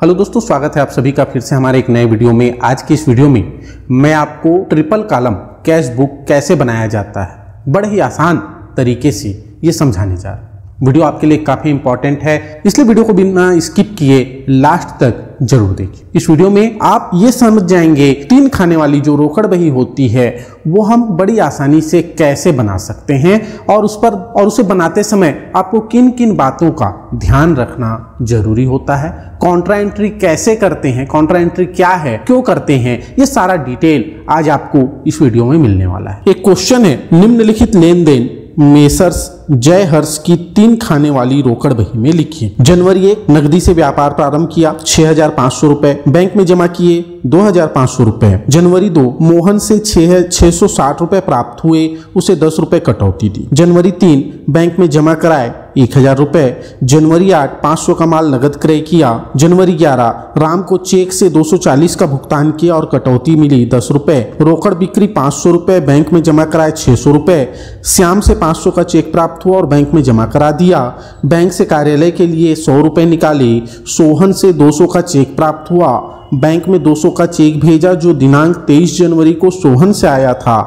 Hello दोस्तों, स्वागत है आप सभी का फिर से हमारे एक नए वीडियो में। आज की इस वीडियो में मैं आपको ट्रिपल कॉलम कैश बुक कैसे बनाया जाता है बड़े ही आसान तरीके से ये समझाने जा रहा हूं। वीडियो आपके लिए काफी इंपॉर्टेंट है, इसलिए वीडियो को बिना स्किप किए लास्ट तक जरूर देखिए। इस वीडियो में आप ये समझ जाएंगे 3 खाने वाली जो रोकड़ बही होती है वो हम बड़ी आसानी से कैसे बना सकते हैं और उसे बनाते समय आपको किन किन बातों का ध्यान रखना जरूरी होता है, कॉन्ट्रा एंट्री कैसे करते हैं, कॉन्ट्रा एंट्री क्या है, क्यों करते हैं, ये सारा डिटेल आज आपको इस वीडियो में मिलने वाला है। एक क्वेश्चन है, निम्नलिखित लेन देन मेसर्स जय हर्ष की 3 खाने वाली रोकड़ बही में लिखिए। जनवरी 1 नकदी से व्यापार प्रारंभ किया 6,500 रुपए, बैंक में जमा किए 2,500 रुपए। जनवरी 2 मोहन से 660 रुपए प्राप्त हुए, उसे 10 रुपए कटौती दी। जनवरी 3 बैंक में जमा कराए 1,000 रुपए। जनवरी 8 500 का माल नगद क्रय किया। जनवरी 11 राम को चेक से 240 का भुगतान किया और कटौती मिली 10 रुपए। रोकड़ बिक्री 500 रुपए, बैंक में जमा कराए 600 रुपए। श्याम से 500 का चेक प्राप्त हुआ और बैंक में जमा करा दिया। बैंक से कार्यालय के लिए 100 रुपए निकाले। सोहन से 200 का चेक प्राप्त हुआ, बैंक में 200 का चेक भेजा जो दिनांक 23 जनवरी को सोहन से आया था।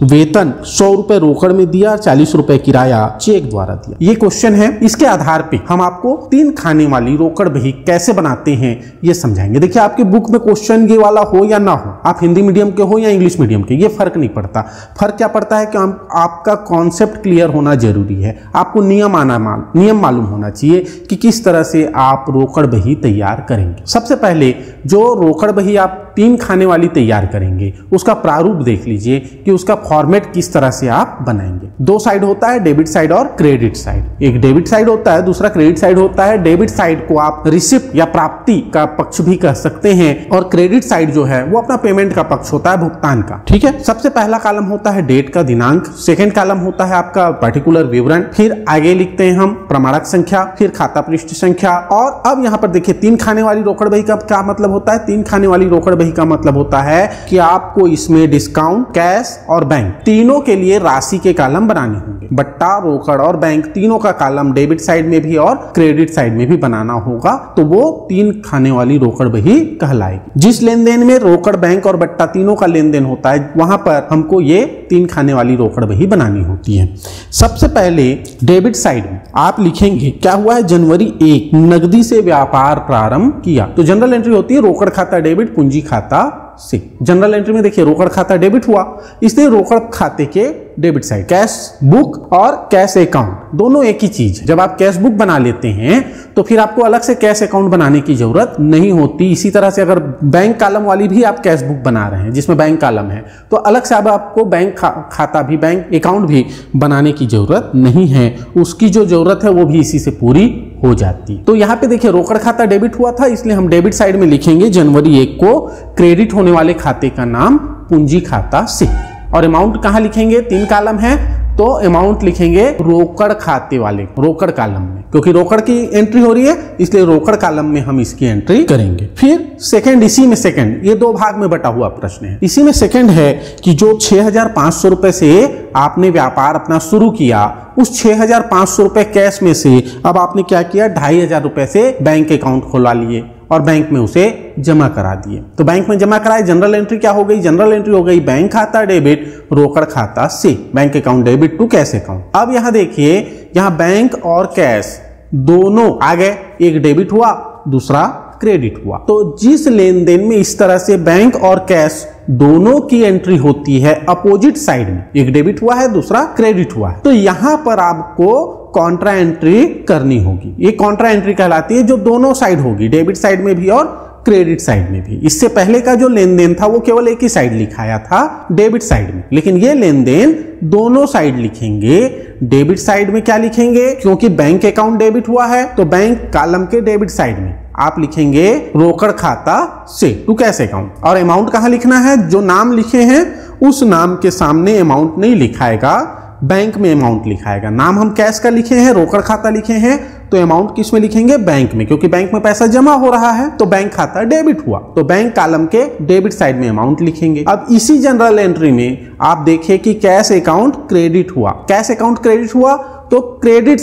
वेतन 100 रुपए रोकड़ में दिया, 40 रुपए किराया चेक द्वारा दिया। ये क्वेश्चन है, इसके आधार पे हम आपको 3 खाने वाली रोकड़ बही कैसे बनाते हैं ये समझाएंगे। देखिए, आपके बुक में क्वेश्चन ये वाला हो या ना हो, आप हिंदी मीडियम के हो या इंग्लिश मीडियम के, ये फर्क नहीं पड़ता। फर्क क्या पड़ता है कि आपका कॉन्सेप्ट क्लियर होना जरूरी है। आपको नियम मालूम होना चाहिए कि किस तरह से आप रोकड़ बही तैयार करेंगे। सबसे पहले जो रोकड़ बही आप 3 खाने वाली तैयार करेंगे उसका प्रारूप देख लीजिए कि उसका फॉर्मेट किस तरह से आप बनाएंगे। 2 साइड होता है, डेबिट साइड और क्रेडिट साइड। एक डेबिट साइड होता है, दूसरा क्रेडिट साइड होता है। डेबिट साइड को आप रिसिप्ट या प्राप्ति का पक्ष भी कह सकते हैं और क्रेडिट साइड जो है वो अपना पेमेंट का पक्ष होता है, भुगतान का। ठीक है, सबसे पहला कॉलम होता है डेट का दिनांक, सेकेंड कॉलम होता है आपका पर्टिकुलर विवरण, फिर आगे लिखते हैं हम प्रमाणक संख्या, फिर खाता पृष्ठ संख्या। और अब यहाँ पर देखिए 3 खाने वाली रोकड़ बही का क्या मतलब होता है। 3 खाने वाली रोकड़ बही का मतलब होता है कि आपको इसमें डिस्काउंट, कैश और बैंक तीनों के लिए राशि के कॉलम बनाने होंगे। बट्टा, रोकड़ और बैंक तीनों का कॉलम डेबिट साइड में भी और क्रेडिट साइड में भी बनाना होगा, तो वो 3 खाने वाली रोकड़ बही कहलाएगी। जिस लेन देन में रोकड़, बैंक और बट्टा तीनों का लेन देन होता है वहां पर हमको ये 3 खाने वाली रोकड़ बही बनानी होती है। सबसे पहले डेबिट साइड में आप लिखेंगे क्या हुआ है, जनवरी 1 नकदी से व्यापार प्रारंभ किया। तो जनरल एंट्री होती है रोकड़ खाता डेबिट, पूंजी खाता से। जनरल एंट्री में देखिए रोकड़ खाता डेबिट हुआ, इसलिए रोकड़ खाते के डेबिट साइड। कैश बुक और कैश अकाउंट दोनों एक ही चीज। जब आप कैश बुक बना लेते हैं तो फिर आपको अलग से कैश अकाउंट बनाने की जरूरत नहीं होती। इसी तरह से अगर बैंक कॉलम वाली भी आप कैश बुक बना रहे हैं जिसमें बैंक कॉलम है तो अलग से अब आपको बैंक खाता भी, बैंक अकाउंट भी बनाने की जरूरत नहीं है। उसकी जो जरूरत है वो भी इसी से पूरी हो जाती। तो यहाँ पे देखिए रोकड़ खाता डेबिट हुआ था, इसलिए हम डेबिट साइड में लिखेंगे जनवरी 1 को क्रेडिट होने वाले खाते का नाम पूंजी खाता से। और अमाउंट कहाँ लिखेंगे, 3 कॉलम है तो अमाउंट लिखेंगे रोकड़ खाते वाले रोकड़ कॉलम में, क्योंकि रोकड़ की एंट्री हो रही है इसलिए रोकड़ कॉलम में हम इसकी एंट्री करेंगे। फिर सेकंड, इसी में सेकंड, ये 2 भाग में बटा हुआ प्रश्न है। इसी में सेकंड है कि जो 6,500 रुपए से आपने व्यापार अपना शुरू किया, उस 6,500 रुपए कैश में से अब आपने क्या किया, 2,500 रुपए से बैंक अकाउंट खोलवा लिए और बैंक में उसे जमा करा दिए। तो बैंक में जमा कराए, जनरल एंट्री क्या हो गई, जनरल एंट्री हो गई बैंक खाता डेबिट, रोकड़ खाता से, bank account debit to cash account. अब यहां देखिए, यहां बैंक और कैश दोनों आ गए, एक डेबिट हुआ दूसरा क्रेडिट हुआ। तो जिस लेन देन में इस तरह से बैंक और कैश दोनों की एंट्री होती है अपोजिट साइड में, एक डेबिट हुआ है दूसरा क्रेडिट हुआ है, तो यहां पर आपको कॉन्ट्रा एंट्री करनी होगी। ये कॉन्ट्रा एंट्री कहलाती है जो दोनों साइड होगी, डेबिट साइड में भी और क्रेडिट साइड में भी। इससे पहले का जो लेन देन था वो केवल एक ही साइड लिखाया था, डेबिट साइड में, लेकिन ये लेन देन दोनों साइड लिखेंगे। डेबिट साइड में क्या लिखेंगे, क्योंकि बैंक अकाउंट डेबिट हुआ है तो बैंक कॉलम के डेबिट साइड में आप लिखेंगे रोकड़ खाता से टू कैश अकाउंट। और अमाउंट कहां लिखना है, जो नाम लिखे हैं उस नाम के सामने अमाउंट नहीं लिखाएगा, बैंक में अमाउंट लिखाएगा। नाम हम कैश का लिखे हैं, रोकड़ खाता लिखे हैं, तो अमाउंट किस में लिखेंगे, बैंक में, क्योंकि बैंक में पैसा जमा हो रहा है तो बैंक खाता डेबिट हुआ, तो बैंक कॉलम के डेबिट साइड में अमाउंट लिखेंगे। अब इसी जनरल एंट्री में आप देखिए कि कैश अकाउंट क्रेडिट हुआ, कैश अकाउंट क्रेडिट हुआ तो क्रेडिट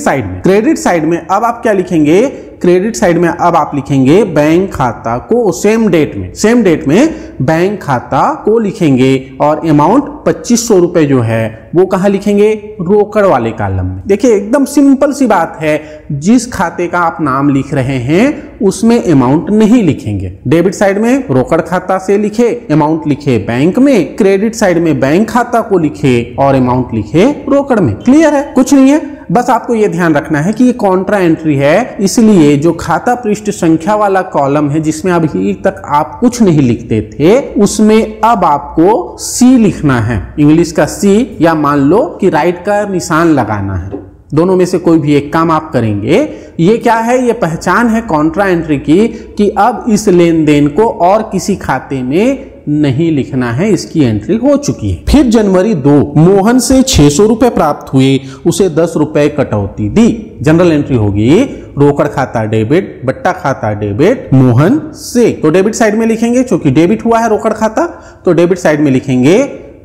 साइड में अब आप क्या लिखेंगे क्रेडिट साइड में अब आप लिखेंगे बैंक खाता को सेम डेट में बैंक खाता को लिखेंगे और अमाउंट 2500 रुपए जो है वो कहां लिखेंगे, रोकड़ वाले कॉलम में। देखिए एकदम सिंपल सी बात है, जिस खाते का आप नाम लिख रहे हैं उसमें अमाउंट नहीं लिखेंगे। डेबिट साइड में रोकड़ खाता से लिखे, अमाउंट लिखे बैंक में, क्रेडिट साइड में बैंक खाता को लिखे और अमाउंट लिखे रोकड़ में। क्लियर है, कुछ नहीं है, बस आपको यह ध्यान रखना है कि ये कॉन्ट्रा एंट्री है, इसलिए जो खाता पृष्ठ संख्या वाला कॉलम है जिसमें अभी तक आप कुछ नहीं लिखते थे उसमें अब आपको सी लिखना है, इंग्लिश का सी, या मान लो कि राइट का निशान लगाना है। दोनों में से कोई भी एक काम आप करेंगे। ये क्या है, ये पहचान है कॉन्ट्रा एंट्री की कि अब इस लेन देन को और किसी खाते में नहीं लिखना है, इसकी एंट्री हो चुकी है। फिर जनवरी 2, मोहन से 600 रुपए प्राप्त हुए, उसे 10 रुपए कटौती दी। जनरल एंट्री होगी रोकड़ खाता डेबिट, बट्टा खाता डेबिट, मोहन से। तो डेबिट साइड में लिखेंगे, क्योंकि डेबिट हुआ है रोकड़ खाता, तो डेबिट साइड में लिखेंगे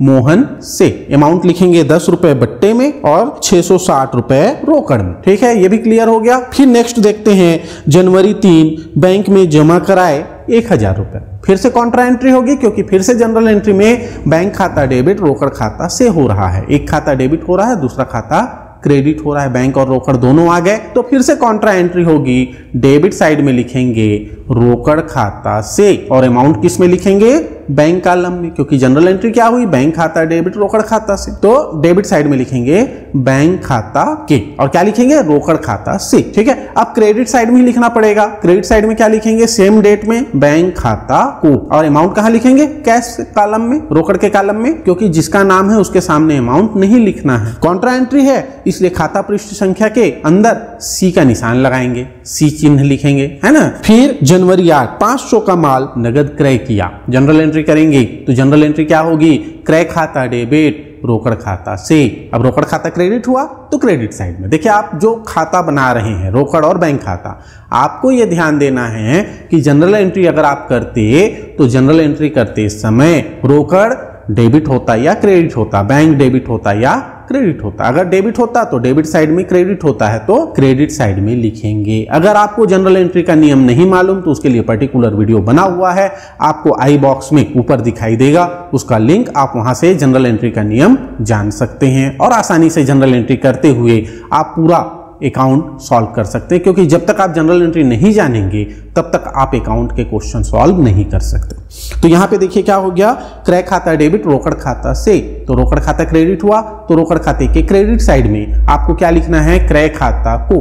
मोहन से। अमाउंट लिखेंगे 10 रुपए बट्टे में और 660 रुपए रोकड़ में। ठीक है, ये भी क्लियर हो गया। फिर नेक्स्ट देखते हैं, जनवरी 3, बैंक में जमा कराए 1000 रुपए। फिर से कॉन्ट्रा एंट्री होगी, क्योंकि फिर से जनरल एंट्री में बैंक खाता डेबिट रोकड़ खाता से हो रहा है। एक खाता डेबिट हो रहा है, दूसरा खाता क्रेडिट हो रहा है, बैंक और रोकड़ दोनों आ गए। तो फिर से कॉन्ट्रा एंट्री होगी, डेबिट साइड में लिखेंगे रोकड़ खाता से और अमाउंट किस में लिखेंगे, बैंक कॉलम में, क्योंकि जनरल एंट्री क्या हुई, बैंक खाता डेबिट रोकड़ खाता से। तो डेबिट साइड में लिखेंगे बैंक खाता के और क्या लिखेंगे, रोकड़ खाता से। ठीक है, अब क्रेडिट साइड में लिखना पड़ेगा। क्रेडिट साइड में क्या लिखेंगे, सेम डेट में बैंक खाता को और अमाउंट कहां लिखेंगे, कैश कॉलम में, रोकड़ के कॉलम में, क्योंकि जिसका नाम है उसके सामने अमाउंट नहीं लिखना है। कॉन्ट्रा एंट्री है, इसलिए खाता पृष्ठ संख्या के अंदर सी का निशान लगाएंगे, सी चिन्ह लिखेंगे, है ना। फिर जनवरी 8, 500 का माल नगद क्रय किया। जनरल एंट्री करेंगे तो जनरल एंट्री क्या होगी, क्रय खाता डेबिट रोकड़ खाता से। अब रोकड़ खाता क्रेडिट हुआ तो क्रेडिट साइड में देखिए, आप जो खाता बना रहे हैं रोकड़ और बैंक खाता, आपको यह ध्यान देना है कि जनरल एंट्री अगर आप करते तो जनरल एंट्री करते समय रोकड़ डेबिट होता या क्रेडिट होता, बैंक डेबिट होता या क्रेडिट होता। अगर डेबिट होता तो डेबिट साइड में, क्रेडिट होता है तो क्रेडिट साइड में लिखेंगे। अगर आपको जनरल एंट्री का नियम नहीं मालूम तो उसके लिए पर्टिकुलर वीडियो बना हुआ है, आपको आई बॉक्स में ऊपर दिखाई देगा, उसका लिंक, आप वहां से जनरल एंट्री का नियम जान सकते हैं और आसानी से जनरल एंट्री करते हुए आप पूरा अकाउंट सॉल्व कर सकते हैं, क्योंकि जब तक आप जनरल एंट्री नहीं जानेंगे तब तक आप अकाउंट के क्वेश्चन सॉल्व नहीं कर सकते। तो यहां पे देखिए क्या हो गया, क्रय खाता डेबिट रोकड़ खाता से, तो रोकड़ खाता क्रेडिट हुआ तो रोकड़ खाते के क्रेडिट साइड में आपको क्या लिखना है, क्रय खाता को,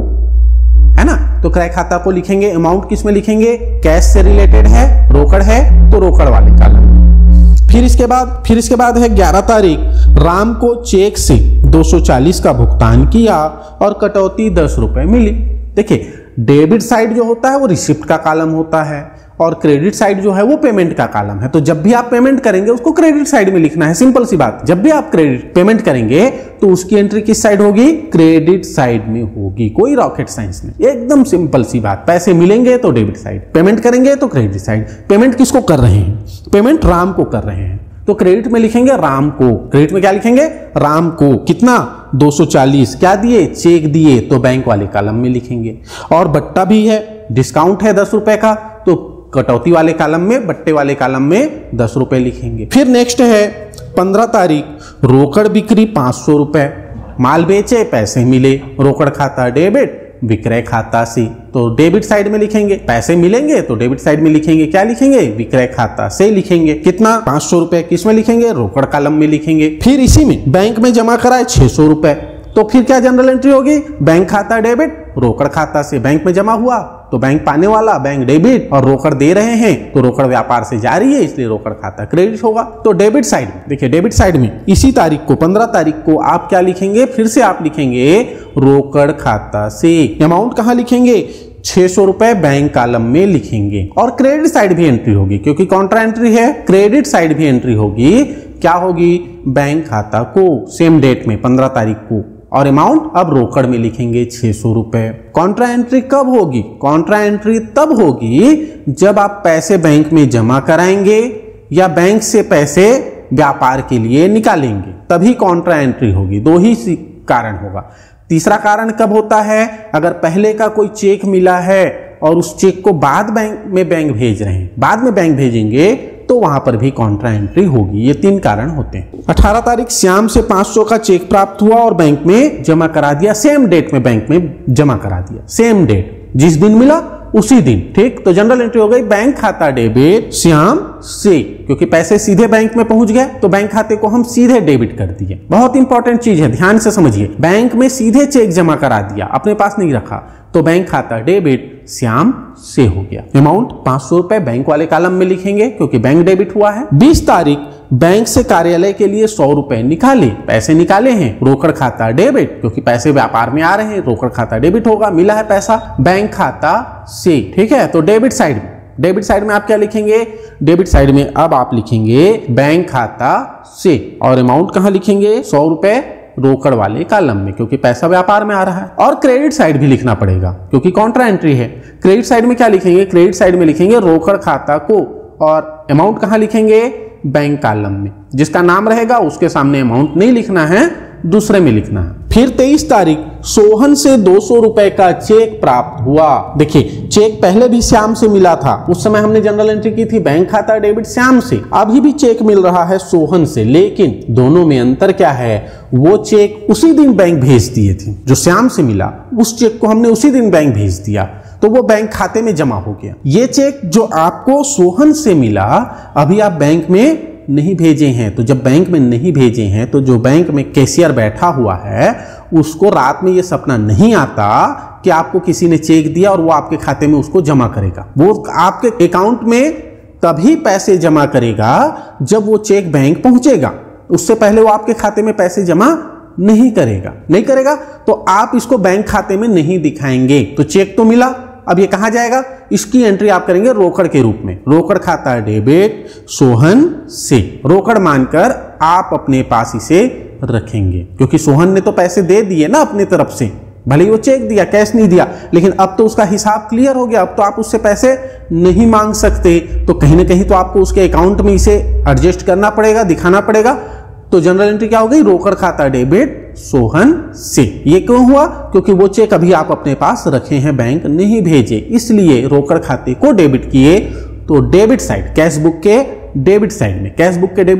है ना। तो क्रय खाता को लिखेंगे, अमाउंट किस में लिखेंगे, कैश से रिलेटेड है, रोकड़ है तो रोकड़ वाले कॉलम में। फिर इसके बाद है 11 तारीख, राम को चेक से 240 का भुगतान किया और कटौती 10 रुपए मिली। देखिए डेबिट साइड जो होता है वो रिसिप्ट का कॉलम होता है और क्रेडिट साइड जो है वो पेमेंट का कॉलम है। तो जब भी आप पेमेंट करेंगे उसको क्रेडिट साइड में लिखना है, सिंपल सी बात। जब भी आप क्रेडिट पेमेंट करेंगे तो उसकी एंट्री किस साइड होगी, क्रेडिट साइड में होगी, कोई रॉकेट साइंस नहीं, एकदम सिंपल सी बात। पैसे मिलेंगे तो डेबिट साइड, पेमेंट करेंगे तो क्रेडिट साइड। पेमेंट किसको कर रहे हैं, पेमेंट राम को कर रहे हैं तो क्रेडिट में लिखेंगे राम को, क्रेडिट में क्या लिखेंगे, राम को। कितना, 240 क्या दिए, चेक दिए, तो बैंक वाले कॉलम में लिखेंगे। और बट्टा भी है, डिस्काउंट है 10 रुपए का, तो कटौती वाले कॉलम में, बट्टे वाले कॉलम में 10 रुपए लिखेंगे। फिर नेक्स्ट है 15 तारीख, रोकड़ बिक्री 500 रुपए, माल बेचे पैसे मिले, रोकड़ खाता डेबिट, विक्रय खाता से, तो डेबिट साइड में लिखेंगे, पैसे मिलेंगे तो डेबिट साइड में लिखेंगे, क्या लिखेंगे, विक्रय खाता से लिखेंगे। कितना, 500 रुपए, किस में लिखेंगे, रोकड़ कॉलम में लिखेंगे। फिर इसी में बैंक में जमा कराए 600 रुपए, तो फिर क्या जनरल एंट्री होगी, बैंक खाता डेबिट रोकड़ खाता से, बैंक में जमा हुआ तो बैंक पाने वाला, बैंक डेबिट, और रोकड़ दे रहे हैं तो रोकड़ व्यापार से जारी है इसलिए रोकड़ खाता क्रेडिट होगा। तो डेबिट साइड में देखिए, डेबिट साइड में इसी तारीख को 15 तारीख को आप क्या लिखेंगे, फिर से आप लिखेंगे रोकड़ खाता से। अमाउंट कहां लिखेंगे, 600 रुपए बैंक कॉलम में लिखेंगे। और क्रेडिट साइड भी एंट्री होगी, क्योंकि कॉन्ट्रा एंट्री है, क्रेडिट साइड भी एंट्री होगी। क्या होगी, बैंक खाता को सेम डेट में 15 तारीख को, और अमाउंट अब रोकड़ में लिखेंगे 600 रुपए। कॉन्ट्रा एंट्री कब होगी, कॉन्ट्रा एंट्री तब होगी जब आप पैसे बैंक में जमा कराएंगे या बैंक से पैसे व्यापार के लिए निकालेंगे, तभी कॉन्ट्रा एंट्री होगी। दो ही कारण होगा, तीसरा कारण कब होता है, अगर पहले का कोई चेक मिला है और उस चेक को बाद में बैंक भेज रहे हैं, बाद में बैंक भेजेंगे तो वहां पर भी कॉन्ट्रा एंट्री होगी। ये 3 कारण होते हैं। 18 तारीख श्याम से 500 का चेक प्राप्त हुआ और बैंक में जमा करा दिया, सेम डेट में बैंक में जमा करा दिया, सेम डेट, जिस दिन मिला उसी दिन, ठीक। तो जनरल एंट्री हो गई बैंक खाता डेबिट श्याम से, क्योंकि पैसे सीधे बैंक में पहुंच गए तो बैंक खाते को हम सीधे डेबिट कर दिए। बहुत इंपॉर्टेंट चीज है, ध्यान से समझिए। बैंक में सीधे चेक जमा करा दिया, अपने पास नहीं रखा, तो बैंक खाता डेबिट श्याम से हो गया। अमाउंट 500 रुपए बैंक वाले कॉलम में लिखेंगे क्योंकि बैंक डेबिट हुआ है। 20 तारीख बैंक से कार्यालय के लिए 100 रुपए निकाले, पैसे निकाले हैं, रोकड़ खाता डेबिट, क्योंकि पैसे व्यापार में आ रहे हैं, रोकड़ खाता डेबिट होगा, मिला है पैसा बैंक खाता से, ठीक है। तो डेबिट साइड में आप क्या लिखेंगे, डेबिट साइड में अब आप लिखेंगे बैंक खाता से, और अमाउंट कहां लिखेंगे, 100 रुपए रोकड़ वाले कॉलम में, क्योंकि पैसा व्यापार में आ रहा है। और क्रेडिट साइड भी लिखना पड़ेगा क्योंकि कॉन्ट्रा एंट्री है। क्रेडिट साइड में क्या लिखेंगे, क्रेडिट साइड में लिखेंगे रोकड़ खाता को, और अमाउंट कहां लिखेंगे, बैंक कॉलम में। जिसका नाम रहेगा उसके सामने अमाउंट नहीं लिखना है, दूसरे में लिखना है। फिर 23 तारीख सोहन से 200 रुपए का चेक प्राप्त हुआ। देखिए चेक पहले भी श्याम से मिला था, उस समय हमने जनरल एंट्री की थी बैंक खाता डेबिट श्याम से, अभी भी चेक मिल रहा है सोहन से, लेकिन दोनों में अंतर क्या है, वो चेक उसी दिन बैंक भेज दिए थे, जो श्याम से मिला उस चेक को हमने उसी दिन बैंक भेज दिया, तो वो बैंक खाते में जमा हो गया। ये चेक जो आपको सोहन से मिला अभी आप बैंक में नहीं भेजे हैं, तो जब बैंक में नहीं भेजे हैं तो जो बैंक में कैशियर बैठा हुआ है उसको रात में ये सपना नहीं आता कि आपको किसी ने चेक दिया और वो आपके खाते में उसको जमा करेगा। वो आपके अकाउंट में तभी पैसे जमा करेगा जब वो चेक बैंक पहुंचेगा, उससे पहले वो आपके खाते में पैसे जमा नहीं करेगा। तो आप इसको बैंक खाते में नहीं दिखाएंगे। तो चेक तो मिला, अब ये कहां जाएगा, इसकी एंट्री आप करेंगे रोकड़ के रूप में, रोकड़ खाता डेबिट सोहन से, रोकड़ मानकर आप अपने पास इसे रखेंगे, क्योंकि सोहन ने तो पैसे दे दिए ना अपने तरफ से, भले ही वो चेक दिया, कैश नहीं दिया, लेकिन अब तो उसका हिसाब क्लियर हो गया, अब तो आप उससे पैसे नहीं मांग सकते, तो कहीं ना कहीं तो आपको उसके अकाउंट में इसे एडजस्ट करना पड़ेगा, दिखाना पड़ेगा। तो जनरल एंट्री क्या हो गई, रोकड़ खाता डेबिट सोहन से। ये क्यों हुआ, क्योंकि वो चेक अभी आप अपने पास रखे हैं, बैंक नहीं भेजे, इसलिए रोकड़ खाते को डेबिट किए। तो डेबिट साइड, कैशबुक के डेबिट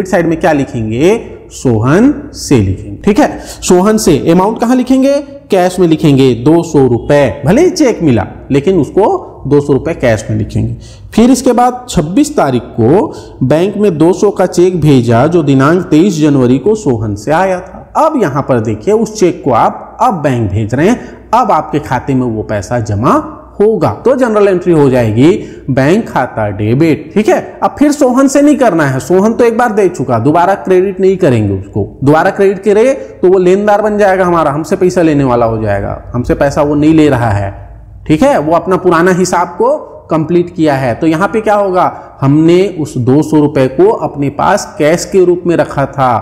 साइड में क्या लिखेंगे, सोहन से लिखेंगे, ठीक है। सोहन से अमाउंट कहां लिखेंगे, कैश में लिखेंगे 200 रुपए, भले ही चेक मिला लेकिन उसको 200 रुपए कैश में लिखेंगे। फिर इसके बाद 26 तारीख को बैंक में 200 का चेक भेजा जो दिनांक 23 जनवरी को सोहन से आया था। अब यहां पर देखिए उस चेक को आप अब बैंक भेज रहे हैं, अब आपके खाते में वो पैसा जमा होगा, तो जनरल एंट्री हो जाएगी बैंक खाता डेबिट, ठीक है। अब फिर सोहन से नहीं करना है, सोहन तो एक बार दे चुका, दोबारा क्रेडिट नहीं करेंगे उसको, दोबारा क्रेडिट करे तो वो लेनदार बन जाएगा हमारा, हमसे पैसा लेने वाला हो जाएगा, हमसे पैसा वो नहीं ले रहा है, ठीक है, वो अपना पुराना हिसाब को कंप्लीट किया है। तो यहां पे क्या होगा, हमने उस 200 रुपए को अपने पास कैश के रूप में रखा था,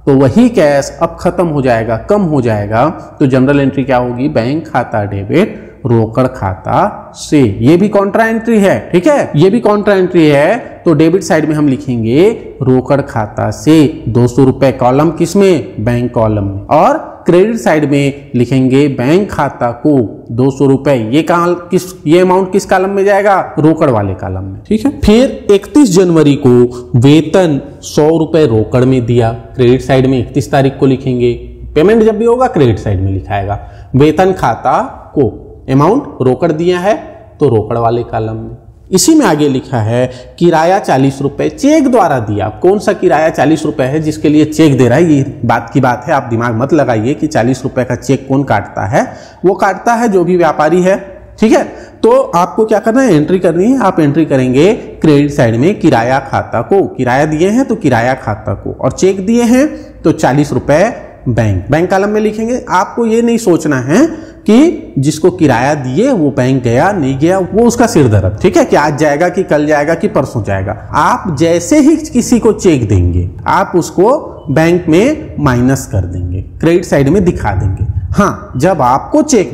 तो वही कैश अब खत्म हो जाएगा, कम हो जाएगा, तो जनरल एंट्री क्या होगी, बैंक खाता डेबिट रोकड़ खाता से। ये भी कॉन्ट्रा एंट्री है, ठीक है, ये भी कॉन्ट्रा एंट्री है। तो डेबिट साइड में हम लिखेंगे रोकड़ खाता से 200 रुपए कॉलम किसमें, बैंक कॉलम में, और क्रेडिट साइड में लिखेंगे बैंक खाता को 200 रुपए। ये अमाउंट किस कॉलम में जाएगा, रोकड़ वाले कॉलम में, ठीक है। फिर 31 जनवरी को वेतन 100 रुपए रोकड़ में दिया, क्रेडिट साइड में 31 तारीख को लिखेंगे, पेमेंट जब भी होगा क्रेडिट साइड में लिखाएगा, वेतन खाता को अमाउंट रोकड़ दिया है तो रोकड़ वाले कॉलम में। इसी में आगे लिखा है किराया 40 रुपए चेक द्वारा दिया। कौन सा किराया 40 रुपए है जिसके लिए चेक दे रहा है, ये बात की बात है, आप दिमाग मत लगाइए कि 40 रुपए का चेक कौन काटता है, वो काटता है जो भी व्यापारी है, ठीक है। तो आपको क्या करना है, एंट्री करनी है, आप एंट्री करेंगे क्रेडिट साइड में किराया खाता को, किराया दिए हैं तो किराया खाता को, और चेक दिए हैं तो 40 रुपए बैंक कॉलम में लिखेंगे। आपको ये नहीं सोचना है कि जिसको किराया दिए वो बैंक गया नहीं गया, वो उसका सिर दर्द, ठीक है, कि आज जाएगा कि कल जाएगा कि परसों जाएगा। आप जैसे ही किसी को चेक देंगे आप उसको बैंक में माइनस कर देंगे, क्रेडिट साइड में दिखा देंगे। हाँ, जब आपको चेक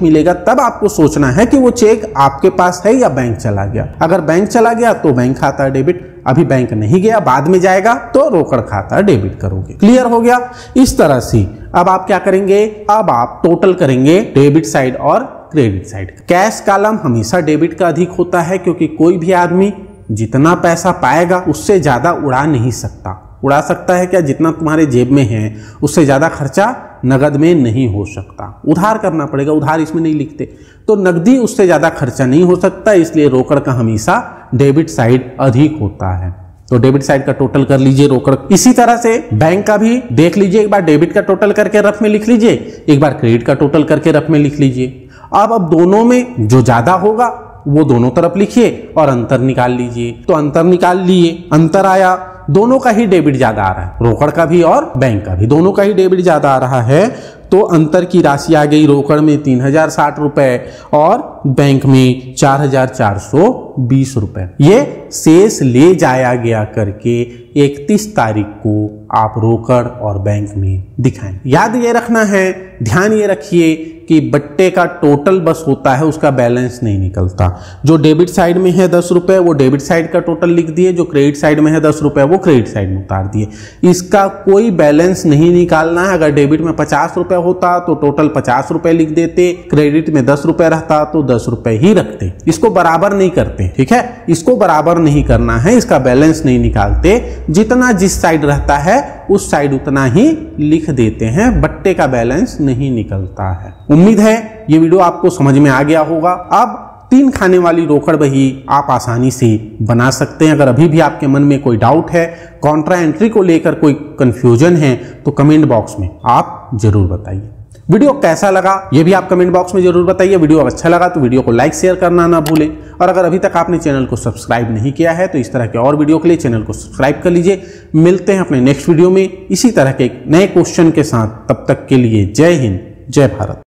मिलेगा तब आपको सोचना है कि वो चेक आपके पास है या बैंक चला गया। अगर बैंक चला गया तो बैंक खाता डेबिट, अभी बैंक नहीं गया बाद में जाएगा तो रोकड़ खाता डेबिट करोगे। क्लियर हो गया? इस तरह से अब आप क्या करेंगे, अब आप टोटल करेंगे डेबिट साइड और क्रेडिट साइड। कैश कॉलम हमेशा डेबिट का अधिक होता है, क्योंकि कोई भी आदमी जितना पैसा पाएगा उससे ज्यादा उड़ा नहीं सकता। उड़ा सकता है क्या? जितना तुम्हारे जेब में है उससे ज्यादा खर्चा नगद में नहीं हो सकता, उधार करना पड़ेगा। उधार इसमें नहीं लिखते, तो नगदी उससे ज्यादा खर्चा नहीं हो सकता, इसलिए रोकड़ का हमेशा डेबिट साइड अधिक होता है। तो डेबिट साइड का टोटल कर लीजिए रोकड़। इसी तरह से बैंक का भी देख लीजिए, एक बार डेबिट का टोटल करके रफ में लिख लीजिए, एक बार क्रेडिट का टोटल करके रफ में लिख लीजिए। अब दोनों में जो ज्यादा होगा वो दोनों तरफ लिखिए और अंतर निकाल लीजिए। तो अंतर निकाल लिए, अंतर आया, दोनों का ही डेबिट ज्यादा आ रहा है, रोकड़ का भी और बैंक का भी, दोनों का ही डेबिट ज्यादा आ रहा है। तो अंतर की राशि आ गई रोकड़ में 3060 रुपए और बैंक में 4420 रुपए। ये शेष ले जाया गया करके 31 तारीख को आप रोकड़ और बैंक में दिखाएं। याद ये रखना है, ध्यान ये रखिए कि बट्टे का टोटल बस होता है, उसका बैलेंस नहीं निकलता। जो डेबिट साइड में है 10 रुपए वो डेबिट साइड का टोटल लिख दिए, जो क्रेडिट साइड में है 10 रुपए वो क्रेडिट साइड में उतार दिए। इसका कोई बैलेंस नहीं निकालना है। अगर डेबिट में 50 रुपए होता तो टोटल 50 रुपए लिख देते, क्रेडिट में 10 रुपए रहता तो 10 रुपए ही रखते। इसको बराबर नहीं करते, ठीक है, इसको बराबर नहीं करना है, इसका बैलेंस नहीं निकालते। जितना जिस साइड रहता है उस साइड उतना ही लिख देते हैं, बट्टे का बैलेंस नहीं निकलता है। उम्मीद है ये वीडियो आपको समझ में आ गया होगा। अब 3 खाने वाली रोकड़ बही आप आसानी से बना सकते हैं। अगर अभी भी आपके मन में कोई डाउट है, कॉन्ट्रा एंट्री को लेकर कोई कंफ्यूजन है, तो कमेंट बॉक्स में आप जरूर बताइए। वीडियो कैसा लगा ये भी आप कमेंट बॉक्स में जरूर बताइए। वीडियो अच्छा लगा तो वीडियो को लाइक शेयर करना ना भूलें, और अगर अभी तक आपने चैनल को सब्सक्राइब नहीं किया है तो इस तरह के और वीडियो के लिए चैनल को सब्सक्राइब कर लीजिए। मिलते हैं अपने नेक्स्ट वीडियो में इसी तरह के एक नए क्वेश्चन के साथ, तब तक के लिए जय हिंद, जय भारत।